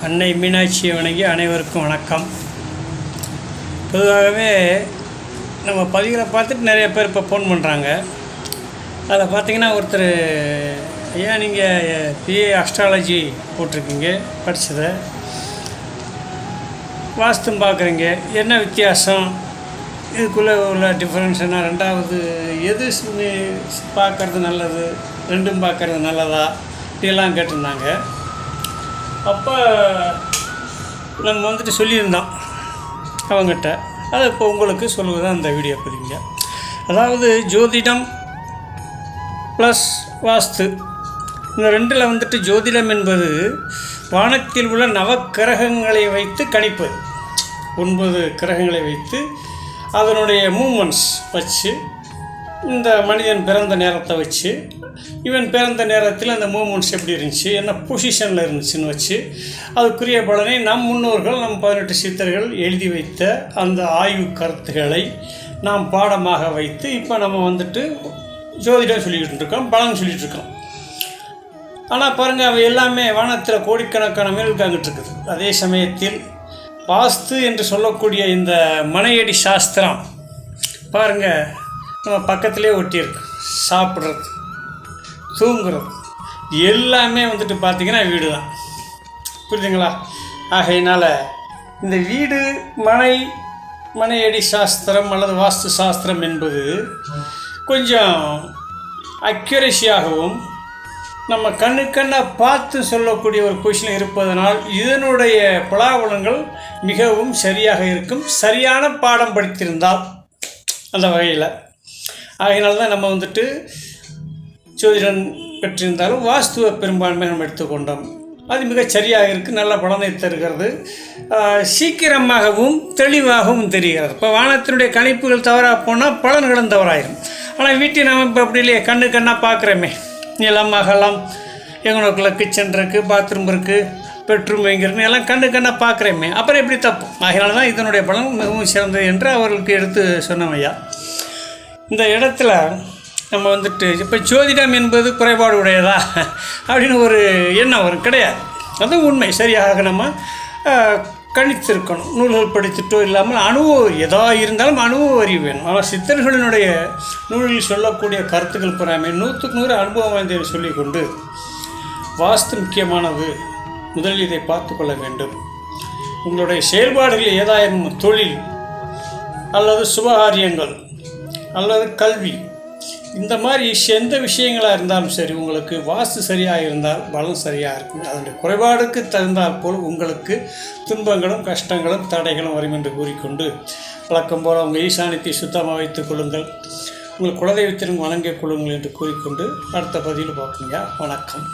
அன்னை மீனாட்சியை வணங்கி அனைவருக்கும் வணக்கம். பொதுவாகவே நம்ம பதிவுகளை பார்த்துட்டு நிறைய பேர் இப்போ ஃபோன் பண்ணுறாங்க. அதில் பார்த்திங்கன்னா ஒருத்தர், ஏன் நீங்கள் பிஏ அஸ்ட்ராலஜி போட்டிருக்கீங்க, படித்ததை வாஸ்தும் பார்க்குறீங்க, என்ன வித்தியாசம், இதுக்குள்ளே உள்ள டிஃப்ரென்ஸ் என்ன, ரெண்டாவது எது பார்க்குறது நல்லது, ரெண்டும் பார்க்குறது நல்லதா, இப்படியெல்லாம் கேட்டிருந்தாங்க. அப்போ நம்ம சொல்லியிருந்தோம் அவங்ககிட்ட. அதை இப்போ உங்களுக்கு சொல்லுவதான் அந்த வீடியோ பதிவுங்க. அதாவது ஜோதிடம் ப்ளஸ் வாஸ்து, இந்த ரெண்டில் ஜோதிடம் என்பது வானத்தில் உள்ள நவக்கிரகங்களை வைத்து கணிப்பது. 9 கிரகங்களை வைத்து அதனுடைய மூமெண்ட்ஸ் வச்சு, இந்த மனிதன் பிறந்த நேரத்தை வச்சு, இவன் பிறந்த நேரத்தில் அந்த மூமெண்ட்ஸ் எப்படி இருந்துச்சு, என்ன பொசிஷனில் இருந்துச்சுன்னு வச்சு அதுக்குரிய பலனை நம் முன்னோர்கள், நம் 18 சித்தர்கள் எழுதி வைத்த அந்த ஆய்வு கருத்துக்களை நாம் பாடமாக வைத்து இப்போ நம்ம ஜோதிடம் சொல்லிக்கிட்டு இருக்கோம், பலன் சொல்லிகிட்டு இருக்கோம். ஆனால் பாருங்கள், அவை எல்லாமே வானத்தில் கோடிக்கணக்கான மேல் தாங்கிட்டு இருக்குது. அதே சமயத்தில் வாஸ்து என்று சொல்லக்கூடிய இந்த மனையடி சாஸ்திரம் பாருங்கள், நம்ம பக்கத்திலே ஒட்டியிருக்கு. சாப்பிட்றது, தூங்குறது எல்லாமே பார்த்திங்கன்னா வீடு தான். புரியுதுங்களா? ஆகையினால் இந்த வீடு, மனையடி சாஸ்திரம் அல்லது வாஸ்து சாஸ்திரம் என்பது கொஞ்சம் அக்யூரேசியாகவும் நம்ம கண்ணாக பார்த்து சொல்லக்கூடிய ஒரு பொசிஷன் இருப்பதனால் இதனுடைய பலாபலங்கள் மிகவும் சரியாக இருக்கும், சரியான பாடம் படித்திருந்தால் அந்த வகையில். ஆகையினால தான் நம்ம ஜோதிடம் பெற்றிருந்தாலும் வாஸ்துவை பெரும்பான்மை நம்ம எடுத்துக்கொண்டோம். அது மிகச் சரியாக இருக்குது, நல்ல பலனை தருகிறது, சீக்கிரமாகவும் தெளிவாகவும் தெரிகிறது. இப்போ வானத்தினுடைய கணிப்புகள் தவறாக போனால் பலன்களும் தவறாயிடும். ஆனால் வீட்டை நம்ம இப்போ அப்படி இல்லையே, கண்ணாக பார்க்குறோமே, நிலம், அகலம், எங்களுக்குள்ள கிச்சன் இருக்குது, பாத்ரூம் இருக்குது, பெட்ரூம் வைங்கிறது எல்லாம் கண்ணாக பார்க்குறோமே, அப்புறம் எப்படி தப்பு? அதனால தான் இதனுடைய பலன் மிகவும் சிறந்தது என்று அவர்களுக்கு எடுத்து சொன்னவையா. இந்த இடத்துல நம்ம இப்போ ஜோதிடம் என்பது குறைபாடு உடையதா அப்படின்னு ஒரு எண்ணம் வரும். கிடையாது, அது உண்மை. சரியாக நம்ம கணித்திருக்கணும், நூல்கள் படித்துட்டோ இல்லாமல் அனுபவம் எதாக இருந்தாலும் அனுபவ அறிவு வேணும். ஆனால் சித்தர்களினுடைய நூலில் சொல்லக்கூடிய கருத்துக்கள் புறாமே 100க்கு 100 அனுபவம் வாய்ந்ததை சொல்லிக்கொண்டு, வாஸ்து முக்கியமானது, முதலில் இதை பார்த்து கொள்ள வேண்டும். உங்களுடைய செயல்பாடுகள் ஏதாயிரம் தொழில் அல்லது சுபகாரியங்கள் அல்லது கல்வி, இந்த மாதிரி எந்த விஷயங்களாக இருந்தாலும் சரி, உங்களுக்கு வாஸ்து சரியாக இருந்தால் பலம் சரியாக இருக்கும். அதனுடைய குறைபாடுக்கு தகுந்தால் போல் உங்களுக்கு துன்பங்களும் கஷ்டங்களும் தடைகளும் வரும் என்று கூறிக்கொண்டு, வழக்கம் போல் உங்கள் ஈசானியத்தை சுத்தமாக வைத்துக் கொள்ளுங்கள், உங்கள் குலதெய்வத்திற்கு வணங்கிக் கொள்ளுங்கள் என்று கூறிக்கொண்டு அடுத்த பதிவில் பார்ப்பீங்க. வணக்கம்.